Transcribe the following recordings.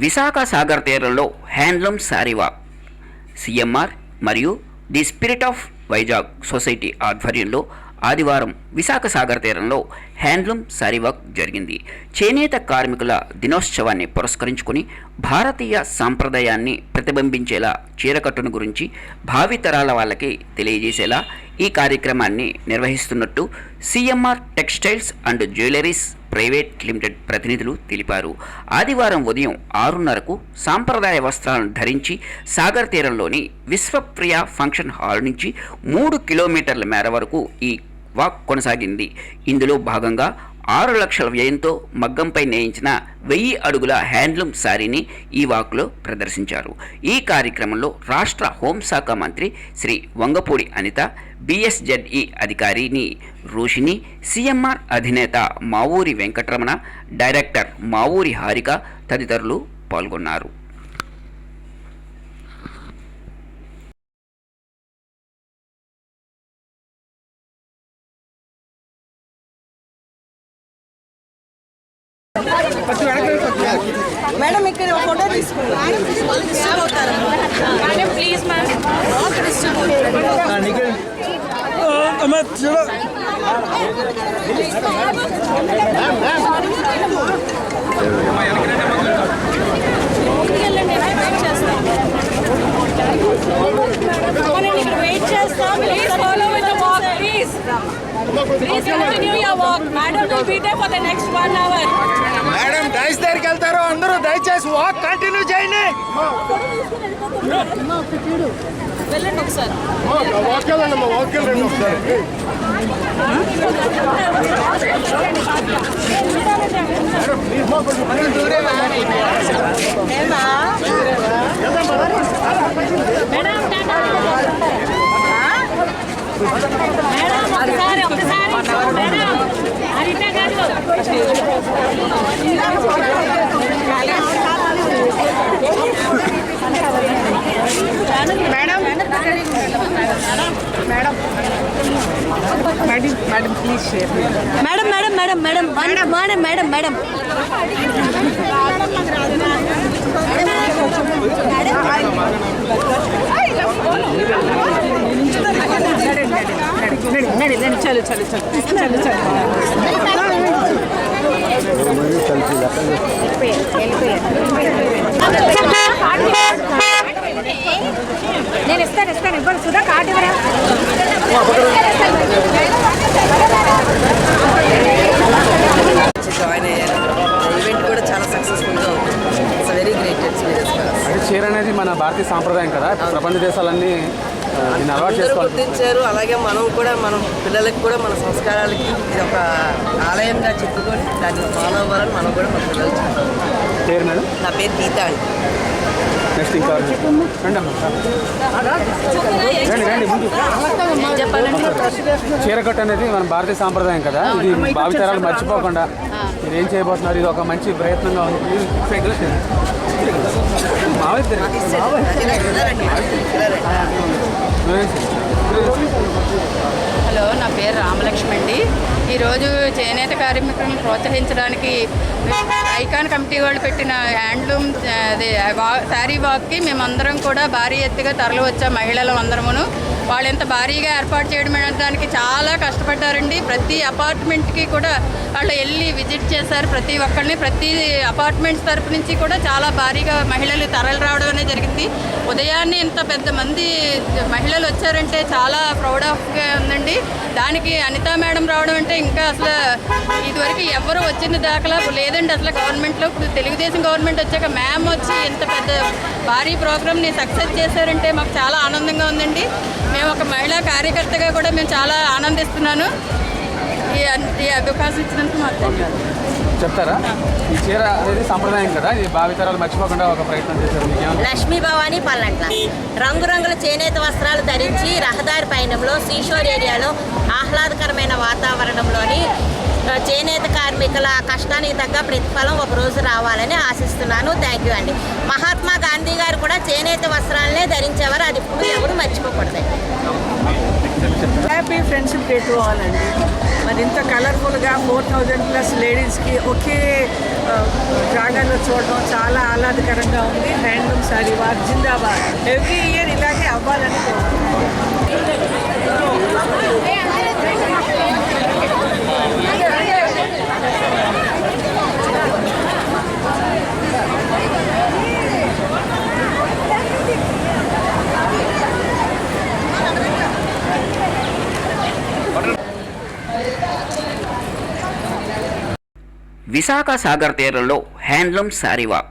విశాఖ సాగర్ తీరంలో handloom sari walk CMR మరియు the spirit of Vizag society ఆధ్వర్యంలో ఆదివారం విశాఖ సాగర్ తీరంలో హ్యాండ్లూమ్ శారీ వాక్ జరిగింది. చేనేత కార్మికుల దినోత్సవాన్ని పురస్కరించుకుని భారతీయ సాంప్రదాయాన్ని ప్రతిబింబించేలా చీరకట్టును గురించి భావితరాల వాళ్ళకి తెలియజేసేలా ఈ కార్యక్రమాన్ని నిర్వహిస్తున్నట్టు CMR textiles and jewelleries private limited ప్రతినిధులు తెలిపారు. ఆదివారం ఉదయం 6:30కు సాంప్రదాయ వస్త్రాలను ధరించి సాగర్ తీరంలోని విశ్వప్రియ ఫంక్షన్ హాల్ నుంచి 3 కిలోమీటర్ల మేర వరకు ఈ వాక్ కొనసాగింది. ఇందులో భాగంగా 6 లక్షల వ్యయంతో మగ్గంపై నేయించిన 1000 అడుగుల హ్యాండ్లూమ్ శారీని ఈ వాక్లో ప్రదర్శించారు. ఈ కార్యక్రమంలో రాష్ట్ర హోంశాఖ మంత్రి శ్రీ వంగపూడి అనిత, బిఎస్జెడ్ఈ అధికారిని రోషిని, సిఎంఆర్ అధినేత మావూరి వెంకటరమణ, డైరెక్టర్ మావూరి హారిక తదితరులు పాల్గొన్నారు. మేడం ఇక్కడ ఫోటో తీసుకున్నాం ప్లీజ్ మ్యామ్. వెయిట్ చేస్తాం. Please follow with the walk please. Please continue your walk. Madam will be there for the next 1 hour. Madam dais దగ్గరికి వెళ్తారు, అందరూ దయచేసి వాక్ కంటిన్యూ చేయండి. వెళ్ళండి ఒకసారి. వాక్ వెళ్ళండి ఒకసారి. నేను ఇస్తాను ఇవ్వండి సుధా కార్డు ఇవ్వరా. జాయిన్ అయ్యాను. ఈవెంట్ కూడా చాలా సక్సెస్ఫుల్గా ఉంది. It's very great experience. చీర అనేది మన భారతీయ సాంప్రదాయం కదా, ప్రపంచ దేశాలన్నీ దీన్ని అలవాటు చేసుకోవాలి, గుర్తించారు. అలాగే మనం కూడా మన పిల్లలకి కూడా మన సంస్కారాలకి ఇది ఒక ఆలయంగా చెప్పుకొని దాన్ని ఫాలో అవ్వాలని మనం కూడా మన పిల్లలు చెప్తాం. పేరు మేడం? నా పేరు గీత అండి. నెక్స్ట్ ఇంకా రండి ముందు. చీరకట్టు అనేది మన భారతీయ సాంప్రదాయం కదా, ఇది భావితరాలు మర్చిపోకుండా మీరు ఏం చేయబోతున్నారు, ఇది ఒక మంచి ప్రయత్నంగా ఉంది. హలో, నా పేరు రామలక్ష్మి అండి. ఈరోజు చేనేత కార్మికులను ప్రోత్సహించడానికి ఐకాన్ కమిటీ వాళ్ళు పెట్టిన హ్యాండ్లూమ్ శారీ వాక్కి మేమందరం కూడా భారీ ఎత్తుగా తరలి వచ్చాం. మహిళలు అందరమును వాళ్ళు ఎంత భారీగా ఏర్పాటు చేయడం దానికి చాలా కష్టపడ్డారండి. ప్రతి అపార్ట్మెంట్కి కూడా వాళ్ళు వెళ్ళి విజిట్ చేశారు. ప్రతి ఒక్కరిని ప్రతి అపార్ట్మెంట్స్ తరపు నుంచి కూడా చాలా భారీగా మహిళలు తరలి రావడం అనేది జరిగింది. ఉదయాన్నే ఇంత పెద్ద మంది మహిళలు వచ్చారంటే చాలా ప్రౌడ్ ఆఫ్గా ఉందండి. దానికి అనితా మేడం రావడం అంటే ఇంకా అసలు ఇదివరకు ఎవరు వచ్చిన దాఖలా లేదండి. అసలు గవర్నమెంట్లో ఇప్పుడు తెలుగుదేశం గవర్నమెంట్ వచ్చాక మ్యామ్ వచ్చి ఇంత పెద్ద భారీ ప్రోగ్రామ్ని సక్సెస్ చేశారంటే మాకు చాలా ఆనందంగా ఉందండి. మేము ఒక మహిళా కార్యకర్తగా కూడా మేము చాలా ఆనందిస్తున్నాను. ఈ అవకాశం ఇచ్చినందుకు మాకు చెప్తారా? ఈ చీర అనేది సంప్రదాయం కదా, ఇది భావితరాలు మర్చిపోకుండా ఒక ప్రయత్నం చేశారు. లక్ష్మీ భవానీ పల్లట్ల రంగురంగుల చేనేత వస్త్రాలు ధరించి రహదారి పయనంలో సీషోర్ ఏరియాలో ఆహ్లాదకరమైన వాతావరణంలోని చేనేత కార్మికుల కష్టానికి తగ్గ ప్రతిఫలం ఒకరోజు రావాలని ఆశిస్తున్నాను. థ్యాంక్ యూ అండి. మహాత్మా గాంధీ గారు కూడా చేనేత వస్త్రాలనే ధరించేవారు, అది ఇప్పుడు ఎవరు మర్చిపోకూడదు. చెప్తారా? Happy friendship day to all అండి. మరి ఇంత కలర్ఫుల్గా 4000+ లేడీస్కి ఒకే జాగాలో చూడడం చాలా ఆహ్లాదకరంగా ఉంది. హ్యాండ్లూమ్ సారీ వార్ జిందాబాద్. ఎవ్రీ ఇయర్ ఇలాగే అవ్వాలని విశాఖ సాగర్ తీరంలో హ్యాండ్లూమ్ సారీ వాక్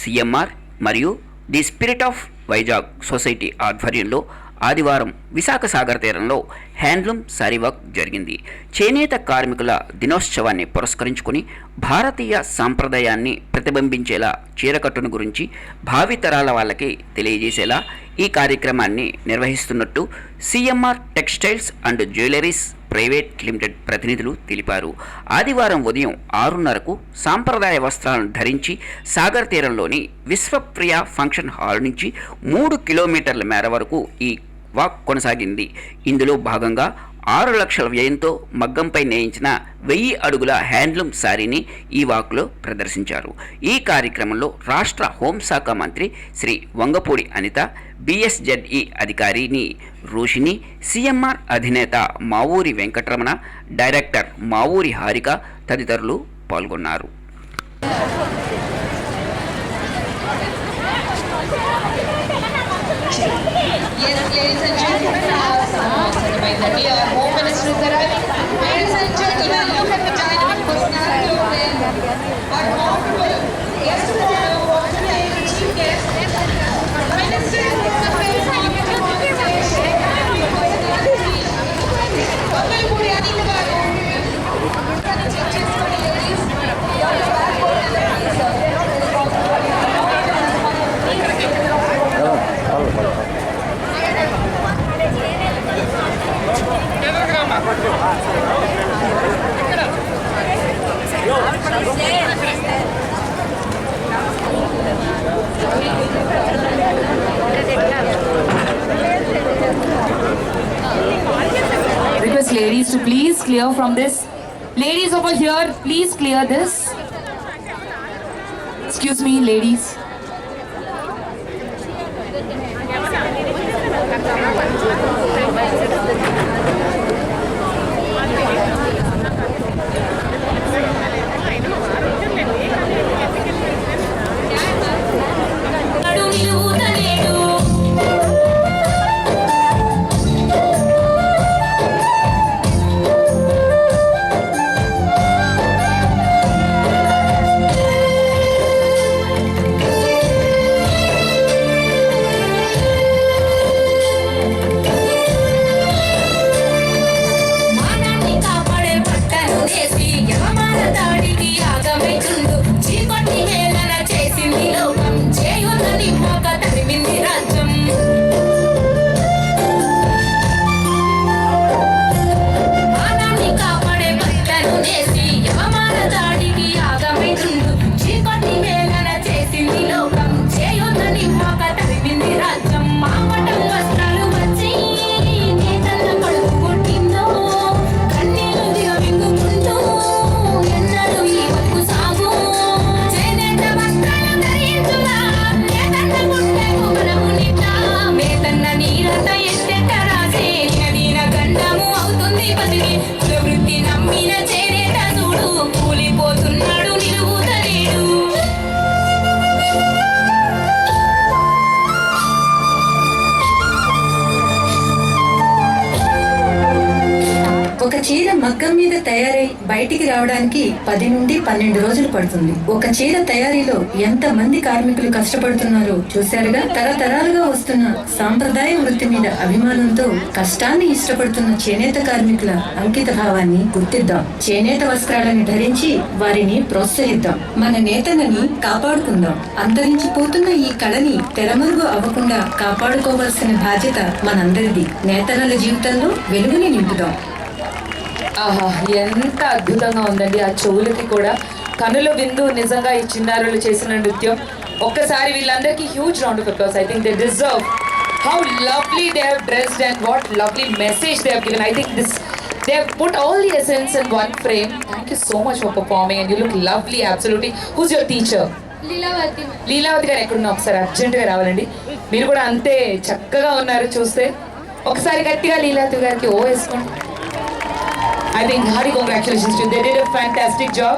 సిఎంఆర్ మరియు the spirit of Vizag society ఆధ్వర్యంలో ఆదివారం విశాఖ సాగర్ తీరంలో హ్యాండ్లూమ్ సారీ వాక్ జరిగింది. చేనేత కార్మికుల దినోత్సవాన్ని పురస్కరించుకుని భారతీయ సాంప్రదాయాన్ని ప్రతిబింబించేలా చీరకట్టును గురించి భావితరాల వాళ్ళకి తెలియజేసేలా ఈ కార్యక్రమాన్ని నిర్వహిస్తున్నట్టు CMR textiles and jewelleries private limited ప్రతినిధులు తెలిపారు. ఆదివారం ఉదయం 6:30కు సాంప్రదాయ వస్త్రాలను ధరించి సాగర్ తీరంలోని విశ్వప్రియ ఫంక్షన్ హాల్ నుంచి 3 కిలోమీటర్ల మేర వరకు ఈ వాక్ కొనసాగింది. ఇందులో భాగంగా 6 లక్షల వ్యయంతో మగ్గంపై నేయించిన 1000 అడుగుల హ్యాండ్లూమ్ శారీని ఈ వాక్లో ప్రదర్శించారు. ఈ కార్యక్రమంలో రాష్ట్ర హోంశాఖ మంత్రి శ్రీ వంగపూడి అనిత, బిఎస్జెడ్ఈ అధికారిని రోషిని, సిఎంఆర్ అధినేత మావూరి వెంకటరమణ, డైరెక్టర్ మావూరి హారిక తదితరులు పాల్గొన్నారు. Home Minister is arriving. Ladies and gentlemen, look at the dynamic personality of our honorable guest of honor for today, the chief guest, Minister of Affairs and Organization, Vangalpudi Anita garu. Request ladies to please clear from this. Ladies over here, please clear this. Excuse me, ladies. ఒక చీర మగ్గం మీద తయారై బయటికి రావడానికి 10 నుండి 12 రోజులు పడుతుంది. ఒక చీర తయారీలో ఎంత మంది కార్మికులు కష్టపడుతున్నారో చూశారుగా. తరతరాలుగా వస్తున్న సాంప్రదాయ వృత్తి మీద అభిమానంతో కష్టాన్ని ఇష్టపడుతున్న చేనేత కార్మికుల అంకిత భావాన్ని గుర్తిద్దాం. చేనేత వస్త్రాలను ధరించి వారిని ప్రోత్సహిద్దాం. మన నేతలని కాపాడుకుందాం. అంతరించిపోతున్న ఈ కళని తెరమరుగు అవ్వకుండా కాపాడుకోవాల్సిన బాధ్యత మనందరిది. నేతల జీవితంలో వెలుగుని నింపుదాం. ఆహా, ఎంత అద్భుతంగా ఉందండి. ఆ చెవులకి కూడా కనుల విందు. నిజంగా ఈ చిన్నారులు చేసిన నృత్యం ఒక్కసారి వీళ్ళందరికీ huge round of applause. I think they deserve How lovely they have dressed and what lovely message they have given. I think they have put all the essence in one frame. Thank you so much for performing and you look lovely, absolutely. Who's your teacher? Leelavathi గారు ఎక్కడున్నా ఒకసారి అర్జెంటుగా రావాలండి. మీరు కూడా అంతే చక్కగా ఉన్నారు చూస్తే. ఒకసారి గట్టిగా లీలావతి గారికి ఓ వేసుకోండి. I think hearty congratulations to you. They did a fantastic job.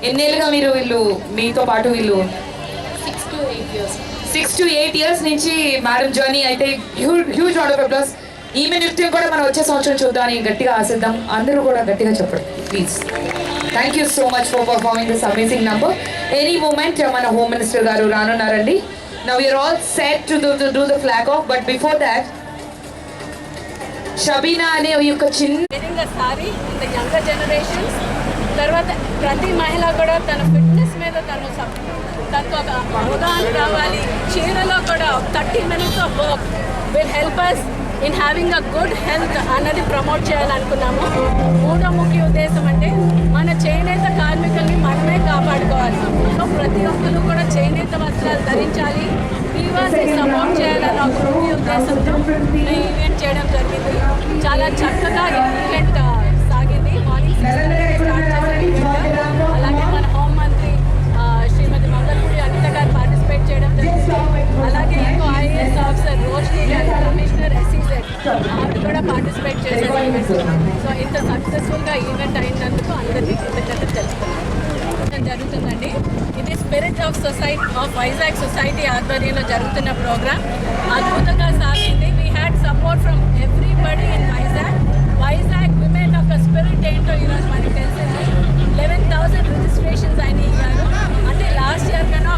ఎన్నేళ్ళుగా మీరు మీతో పాటు 6 to 8 years నుంచి మేడం జర్నీ అయితే హ్యూజ్ రౌండ్ ఆఫ్ అప్లాస్. ఈమె నృత్యం కూడా మనం వచ్చే సంవత్సరం చూద్దామని గట్టిగా ఆశిద్దాం. అందరూ కూడా గట్టిగా చెప్పండి please. Thank you so much for performing this amazing number. Any moment మన హోమ్ మినిస్టర్ గారు రానున్నారండి. Now we are all set to do the flag off. But before that Shabina అనే ఒక చిన్న sorry in the younger generations. తర్వాత ప్రతి మహిళ కూడా తన ఫిట్నెస్ మీద తనకు ఒక అవగాహన రావాలి. చీరలో కూడా 30 minutes of work will help us in having a good health అన్నది ప్రమోట్ చేయాలనుకున్నాము. మూడో ముఖ్య ఉద్దేశం అంటే మన చేనేత కార్మికుల్ని మనమే కాపాడుకోవాలి. సో ప్రతి ఒక్కరు కూడా చేనేత వస్త్రాలు ధరించాలి, వీవర్స్ని సపోర్ట్ చేయాలన్న ఒక ముఖ్య ఉద్దేశంతో ఈవెంట్ చేయడం జరిగింది. చాలా చక్కగా ఈవెంట్ సాగింది. మార్నింగ్ 6 స్టార్ట్ చేసిన అలాగే మన హోంమంత్రి శ్రీమతి మంగళపూడి అనిత గారు పార్టిసిపేట్ చేయడం జరిగింది. అలాగే ఇంకో IAS ఆఫీసర్ రోష్ని గారు, కమిషనర్ SEZ ఆమె కూడా పార్టిసిపేట్ చేశారు ఈవెంట్. సో ఇంత సక్సెస్ఫుల్గా ఈవెంట్ అయినందుకు అందరికీ కృతజ్ఞతలు తెలుపుతున్నాను. జరుగుతుందండి ఇది స్పిరిట్ ఆఫ్ వైజాగ్ సొసైటీ ఆధ్వర్యంలో జరుగుతున్న ప్రోగ్రామ్ అద్భుతంగా సాగింది. We had support from everybody in Vizag women యొక్క స్పిరిట్ ఏంటో ఈరోజు మనకి తెలిసింది. 11,000 రిజిస్ట్రేషన్స్ అయినాయి. అంటే లాస్ట్ ఇయర్ కన్నా